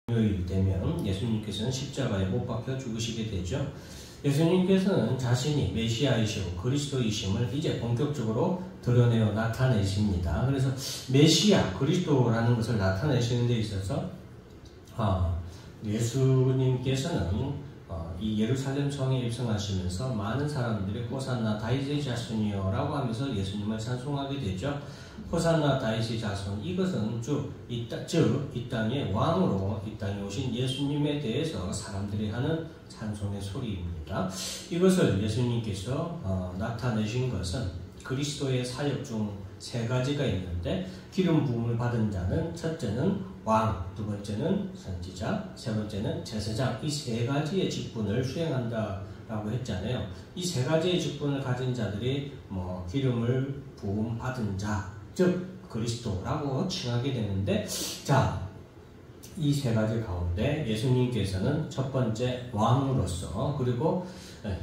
금요일 되면 예수님께서는 십자가에 못 박혀 죽으시게 되죠. 예수님께서는 자신이 메시아이시고 그리스도이심을 이제 본격적으로 드러내어 나타내십니다. 그래서 메시아, 그리스도라는 것을 나타내시는 데 있어서 예수님께서는 이 예루살렘 성에 입성하시면서 많은 사람들이 호산나 다윗의 자손이여 라고 하면서 예수님을 찬송하게 되죠. 호산나 다윗의 자손, 이것은 이 땅의 왕으로 이 땅에 오신 예수님에 대해서 사람들이 하는 찬송의 소리입니다. 이것을 예수님께서 나타내신 것은 그리스도의 사역 중 세 가지가 있는데, 기름 부음을 받은 자는 첫째는 왕, 두 번째는 선지자, 세 번째는 제사장, 이 세 가지의 직분을 수행한다라고 했잖아요. 이 세 가지의 직분을 가진 자들이 기름을 부음 받은 자, 즉 그리스도라고 칭하게 되는데, 이 세 가지 가운데 예수님께서는 첫 번째 왕으로서, 그리고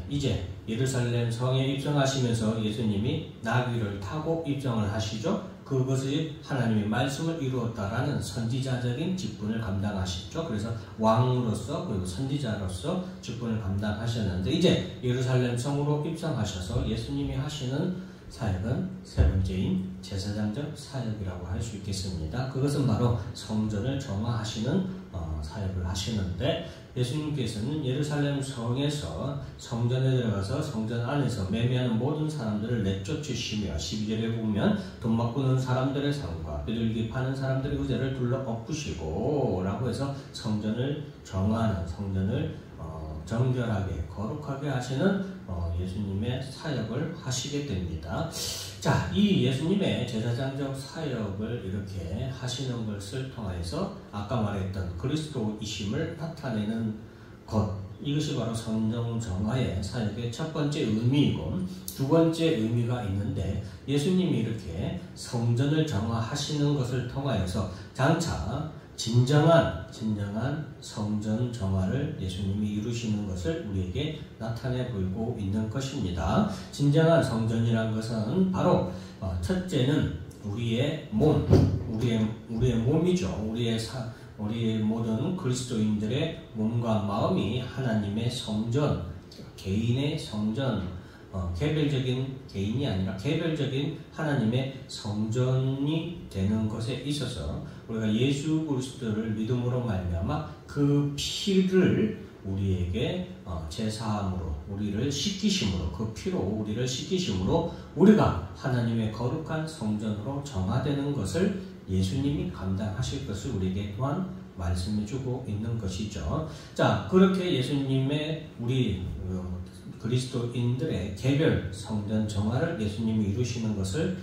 이제 예루살렘 성에 입성하시면서 예수님이 나귀를 타고 입성을 하시죠. 그것이 하나님의 말씀을 이루었다라는 선지자적인 직분을 감당하시죠. 그래서 왕으로서 그리고 선지자로서 직분을 감당하셨는데, 이제 예루살렘 성으로 입성하셔서 예수님이 하시는 사역은 세 번째인 제사장적 사역이라고 할 수 있겠습니다. 그것은 바로 성전을 정화하시는 사역을 하시는데, 예수님께서는 예루살렘 성에서 성전에 들어가서 성전 안에서 매매하는 모든 사람들을 내쫓으시며, 12절에 보면 돈 바꾸는 사람들의 상과 비둘기 파는 사람들의 의자를 둘러 엎으시고 라고 해서 성전을 정화하는, 성전을 정결하게 거룩하게 하시는 예수님의 사역을 하시게 됩니다. 이 예수님의 제사장적 사역을 이렇게 하시는 것을 통해서 아까 말했던 그리스도이심을 나타내는 것, 이것이 바로 성전 정화의 사역의 첫 번째 의미이고, 두 번째 의미가 있는데, 예수님이 이렇게 성전을 정화하시는 것을 통하여서 장차 진정한 성전 정화를 예수님이 이루시는 것을 우리에게 나타내 보이고 있는 것입니다. 진정한 성전이란 것은 바로 첫째는 우리의 몸, 우리의 몸이죠. 우리의 모든 그리스도인들의 몸과 마음이 하나님의 성전, 개인의 성전, 개별적인 개인이 아니라 개별적인 하나님의 성전이 되는 것에 있어서 우리가 예수 그리스도를 믿음으로 말미암아 그 피를 우리에게 제사함으로, 우리를 씻기심으로, 그 피로 우리를 씻기심으로 우리가 하나님의 거룩한 성전으로 정화되는 것을 예수님이 감당하실 것을 우리에게 또한 말씀해주고 있는 것이죠. 그렇게 예수님의 우리 그리스도인들의 개별 성전 정화를 예수님이 이루시는 것을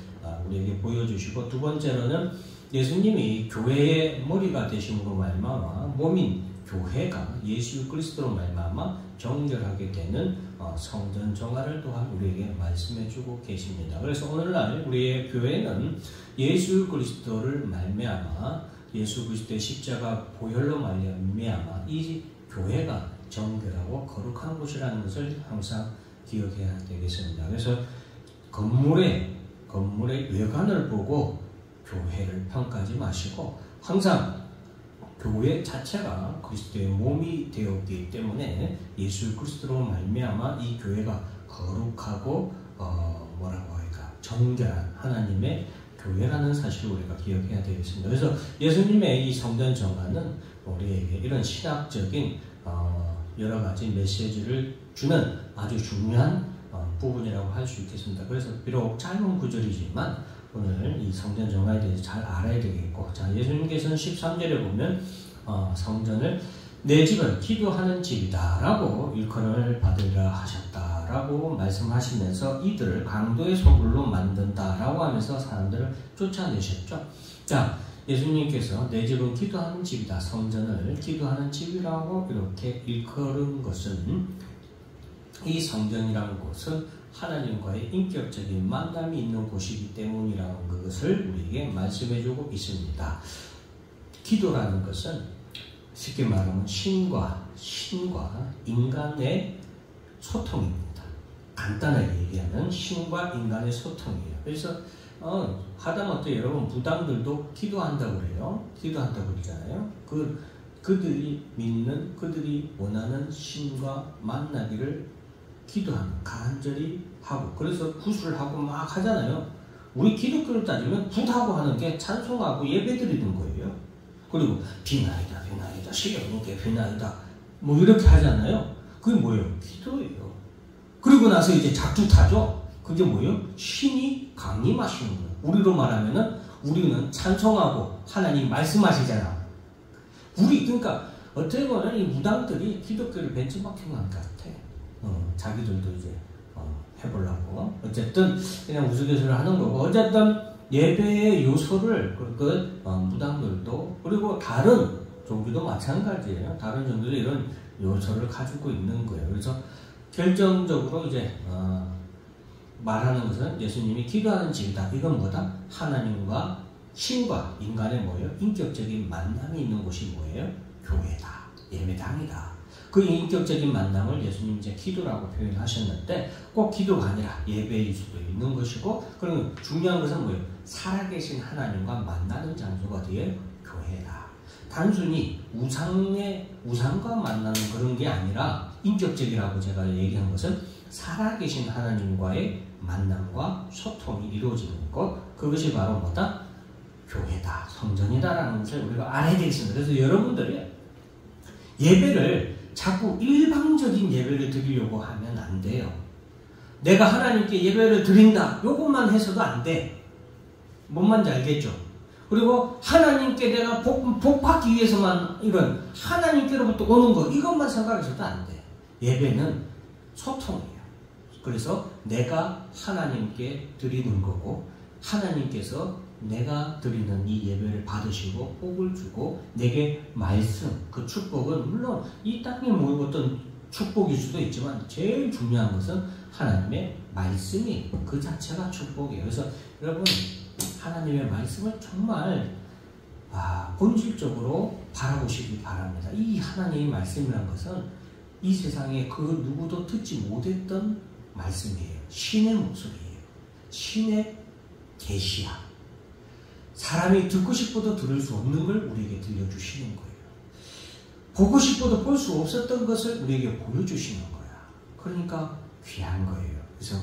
우리에게 보여주시고, 두 번째로는 예수님이 교회의 머리가 되심으로 말미암아 몸인 교회가 예수 그리스도로 말미암아 정결하게 되는 성전 정화를 또한 우리에게 말씀해주고 계십니다. 그래서 오늘날 우리의 교회는 예수 그리스도를 말미암아, 예수 그리스도의 십자가 보혈로 말미암아 이 교회가 정결하고 거룩한 곳이라는 것을 항상 기억해야 되겠습니다. 그래서 건물의 외관을 보고 교회를 평가하지 마시고, 항상 교회 자체가 그리스도의 몸이 되었기 때문에 예수 그리스도로 말미암아 이 교회가 거룩하고 정결한 하나님의 교회라는 사실을 우리가 기억해야 되겠습니다. 그래서 예수님의 이 성전 정화는 우리에게 이런 신학적인 여러 가지 메시지를 주는 아주 중요한 부분이라고 할 수 있겠습니다. 그래서 비록 짧은 구절이지만 오늘 이 성전 정화에 대해서 잘 알아야 되겠고, 예수님께서는 13절에 보면 성전을 내 집은 기도하는 집이다 라고 일컬음을 받으리라 하셨다 라고 말씀하시면서 이들을 강도의 소굴로 만든다 라고 하면서 사람들을 쫓아내셨죠. 예수님께서 내 집은 기도하는 집이다, 성전을 기도하는 집이라고 이렇게 일컬은 것은, 이 성전이라는 곳은 하나님과의 인격적인 만남이 있는 곳이기 때문이라는 것을 우리에게 말씀해주고 있습니다. 기도라는 것은 쉽게 말하면 신과 인간의 소통입니다. 간단하게 얘기하면 신과 인간의 소통이에요. 그래서 하다못해 여러분 무당들도 기도한다고 그래요. 기도한다고 그러잖아요. 그들이 믿는, 그들이 원하는 신과 만나기를 기도하는, 간절히 하고, 그래서 굿을 하고 막 하잖아요. 우리 기독교를 따지면 굿하고 하는 게 찬송하고 예배드리는 거예요. 그리고 비나이다, 비나이다, 시련하게 비나이다, 뭐 이렇게 하잖아요. 그게 뭐예요? 기도예요. 그리고 나서 이제 작두 타죠. 그게 뭐예요? 신이 강림하시는 거예요. 우리로 말하면은 우리는 찬송하고 하나님 말씀하시잖아. 그러니까 어떻게 보면 이 무당들이 기독교를 벤치마킹한 것 같아. 자기들도 이제 해보려고. 어쨌든 그냥 우스갯소리를 하는 거고. 어쨌든 예배의 요소를 무당들도, 그리고 다른 종교도 마찬가지예요. 다른 종교도 이런 요소를 가지고 있는 거예요. 그래서 결정적으로 이제 말하는 것은 예수님이 기도하는 집이다. 이건 뭐다? 하나님과 신과 인간의 뭐예요? 인격적인 만남이 있는 곳이 뭐예요? 교회다. 예배당이다. 그 인격적인 만남을 예수님이 이제 기도라고 표현하셨는데, 꼭 기도가 아니라 예배일 수도 있는 것이고, 그러면 중요한 것은 뭐예요? 살아계신 하나님과 만나는 장소가 어디예요? 교회다. 단순히 우상과 만나는 그런 게 아니라, 인격적이라고 제가 얘기한 것은 살아계신 하나님과의 만남과 소통이 이루어지는 것, 그것이 바로 뭐다? 교회다, 성전이다라는 것을 우리가 알아야 되겠습니다. 그래서 여러분들이 예배를 자꾸 일방적인 예배를 드리려고 하면 안 돼요. 내가 하나님께 예배를 드린다, 요것만 해서도 안 돼. 뭔 말인지 알겠죠? 그리고 하나님께 내가 복 받기 위해서만 이런 하나님께로부터 오는 것, 이것만 생각해서도 안 돼. 예배는 소통이에요. 그래서 내가 하나님께 드리는 거고, 하나님께서 내가 드리는 이 예배를 받으시고 복을 주고 내게 말씀, 그 축복은 물론 이 땅에 뭐 어떤 축복일 수도 있지만 제일 중요한 것은 하나님의 말씀이 그 자체가 축복이에요. 그래서 여러분, 하나님의 말씀을 정말 본질적으로 바라보시기 바랍니다. 이 하나님의 말씀이란 것은 이 세상에 그 누구도 듣지 못했던 말씀이에요. 신의 목소리예요. 신의 계시야. 사람이 듣고 싶어도 들을 수 없는 걸 우리에게 들려주시는 거예요. 보고 싶어도 볼 수 없었던 것을 우리에게 보여주시는 거야. 그러니까 귀한 거예요. 그래서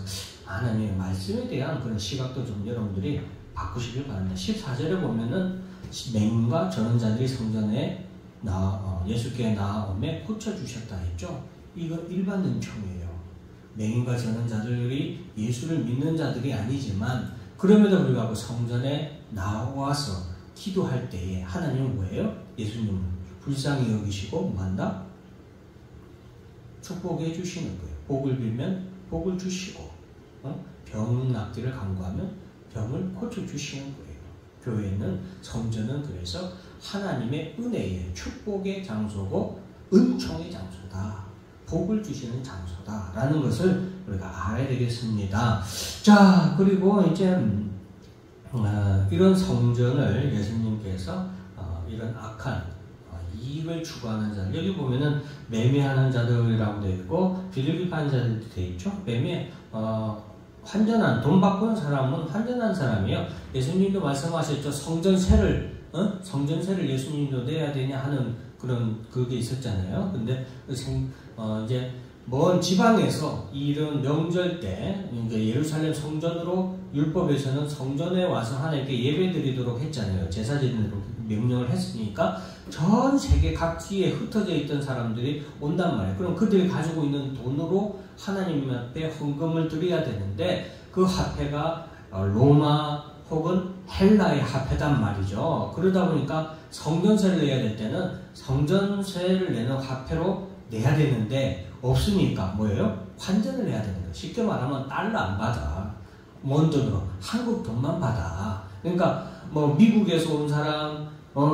하나님의 말씀에 대한 그런 시각도 좀 여러분들이 바꾸시길 바랍니다. 14절에 보면은 맹인과 전원자들이 성전에 예수께 나아오매 고쳐주셨다 했죠. 이건 일반 능총이에요. 맹인과 전원자들이 예수를 믿는 자들이 아니지만 그럼에도 불구하고 성전에 나와서 기도할 때에 하나님은 뭐예요? 예수님을 불쌍히 여기시고 뭐한다? 축복해 주시는 거예요. 복을 빌면 복을 주시고, 병 낫기를 간구하면 병을 고쳐주시는 거예요. 교회는, 성전은 그래서 하나님의 은혜의 축복의 장소고 은총의 장소다. 복을 주시는 장소다라는 것을 우리가 알아야 되겠습니다. 자, 그리고 이제 이런 성전을 예수님께서 이런 악한 이익을 추구하는 자들, 여기 보면은 매매하는 자들이라고 되어 있고 비둘기파는 자들도 되어 있죠. 매매, 환전한, 돈 바꾸는 사람은 환전한 사람이에요. 예수님도 말씀하셨죠. 성전세를 예수님도 내야 되냐 하는 그런 그게 있었잖아요. 근데 이제 먼 지방에서 이런 명절 때 예루살렘 성전으로 율법에서는 성전에 와서 하나님께 예배드리도록 했잖아요. 제사드리도록 명령을 했으니까 전 세계 각지에 흩어져 있던 사람들이 온단 말이에요. 그럼 그들이 가지고 있는 돈으로 하나님 앞에 헌금을 드려야 되는데 그 화폐가 로마 혹은 헬라의 화폐단 말이죠. 그러다 보니까 성전세를 내야 될 때는 성전세를 내는 화폐로 내야 되는데 없으니까 뭐예요? 환전을 해야 되는 거예요. 쉽게 말하면 달러 안 받아. 먼 돈으로 한국 돈만 받아. 그러니까 뭐 미국에서 온 사람,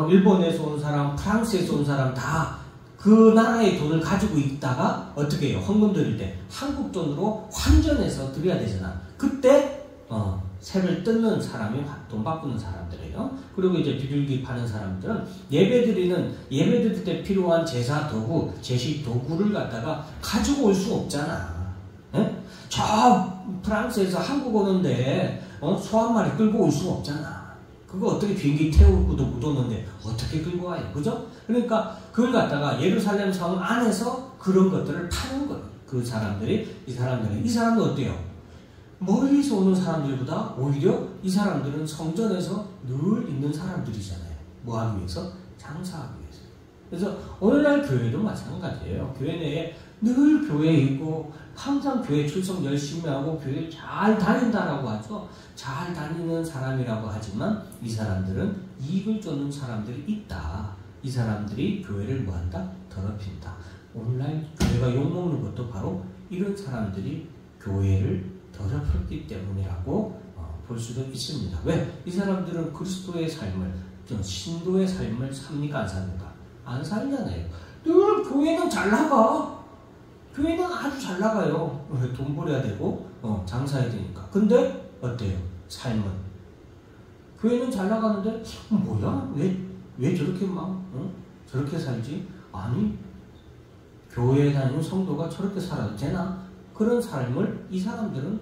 일본에서 온 사람, 프랑스에서 온 사람 다 그 나라의 돈을 가지고 있다가 어떻게 해요? 헌금 드릴 때 한국 돈으로 환전해서 드려야 되잖아. 그때 세를 뜯는 사람이 돈 바꾸는 사람들이에요. 그리고 이제 비둘기 파는 사람들은 예배 드릴 때 필요한 제사 도구, 제식 도구를 갖다가 가지고 올 수 없잖아. 에? 저 프랑스에서 한국 오는데 소 한 마리 끌고 올 수 없잖아. 그거 어떻게 비행기 태우고도 못 오는데 어떻게 끌고 와요? 그죠? 그러니까 그걸 갖다가 예루살렘 성 안에서 그런 것들을 파는 거예요. 그 사람들이, 이 사람들은 어때요? 멀리서 오는 사람들보다 오히려 이 사람들은 성전에서 늘 있는 사람들이잖아요. 뭐 하기 위해서? 장사하기 위해서. 그래서 오늘날 교회도 마찬가지예요. 교회 내에 늘 교회에 있고 항상 교회 출석 열심히 하고 교회 잘 다닌다라고 하죠. 잘 다니는 사람이라고 하지만 이 사람들은 이익을 쫓는 사람들이 있다. 이 사람들이 교회를 뭐한다? 더럽힌다. 오늘날 교회가 욕먹는 것도 바로 이런 사람들이 교회를 더럽혔기 때문이라고 볼 수도 있습니다. 왜? 이 사람들은 그리스도의 삶을, 신도의 삶을 삽니까? 안 삽니까? 안 살잖아요. 늘 교회는 잘 나가. 교회는 아주 잘 나가요. 돈 벌어야 되고 장사해야 되니까. 근데 어때요? 삶은? 교회는 잘 나가는데 뭐야? 왜 저렇게 저렇게 살지? 아니, 교회에 다니는 성도가 저렇게 살아도 되나? 그런 삶을 이 사람들은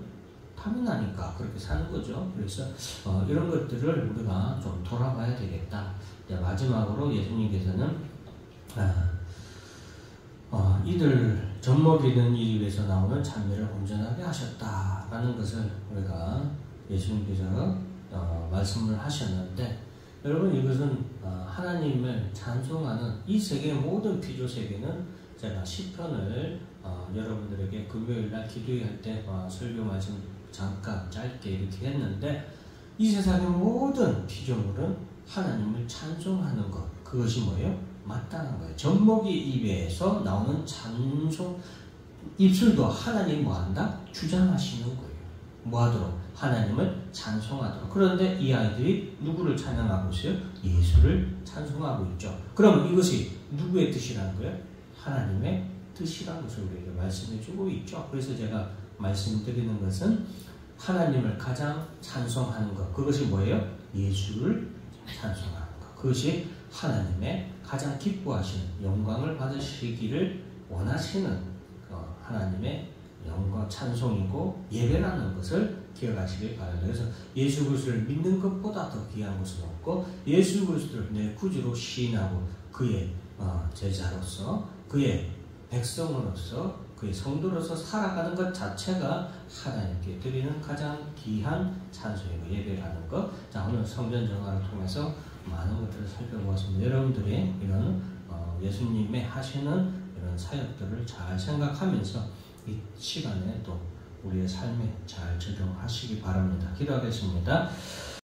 탐나니까 그렇게 사는 거죠. 그래서 이런 것들을 우리가 좀 돌아봐야 되겠다. 마지막으로 예수님께서는 이들 젖먹이는 일이 위해서 나오는 찬미를 온전하게 하셨다라는 것을 우리가 예수님께서 말씀을 하셨는데, 여러분 이것은 하나님을 찬송하는 이 세계의 모든 피조 세계는 제가 시편을 여러분들에게 금요일날 기도할 때 설교 말씀 잠깐 짧게 이렇게 했는데, 이 세상의 모든 피조물은 하나님을 찬송하는 것, 그것이 뭐예요? 마땅한 거예요. 젖먹이 입에서 나오는 찬송, 입술도 하나님 뭐한다? 주장하시는 거예요. 뭐하도록? 하나님을 찬송하도록. 그런데 이 아이들이 누구를 찬양하고 있어요? 예수를 찬송하고 있죠. 그럼 이것이 누구의 뜻이라는 거예요? 하나님의 뜻이라는 것을 우리에게 말씀해 주고 있죠. 그래서 제가 말씀드리는 것은 하나님을 가장 찬송하는 것, 그것이 뭐예요? 예수를 찬송하는 것. 그것이 하나님의 가장 기뻐하시는, 영광을 받으시기를 원하시는 하나님의 영광, 찬송이고 예배라는 것을 기억하시길 바랍니다. 그래서 예수 그리스도를 믿는 것보다 더 귀한 것은 없고, 예수 그리스도를 내 구주로 시인하고 그의 제자로서, 그의 백성으로서, 그의 성도로서 살아가는 것 자체가 하나님께 드리는 가장 귀한 찬송이고 예배라는 것. 자, 오늘 성전 정화를 통해서 많은 것들을 살펴보았습니다. 여러분들이 이런 예수님의 하시는 이런 사역들을 잘 생각하면서 이 시간에 또 우리의 삶에 잘 적용하시기 바랍니다. 기도하겠습니다.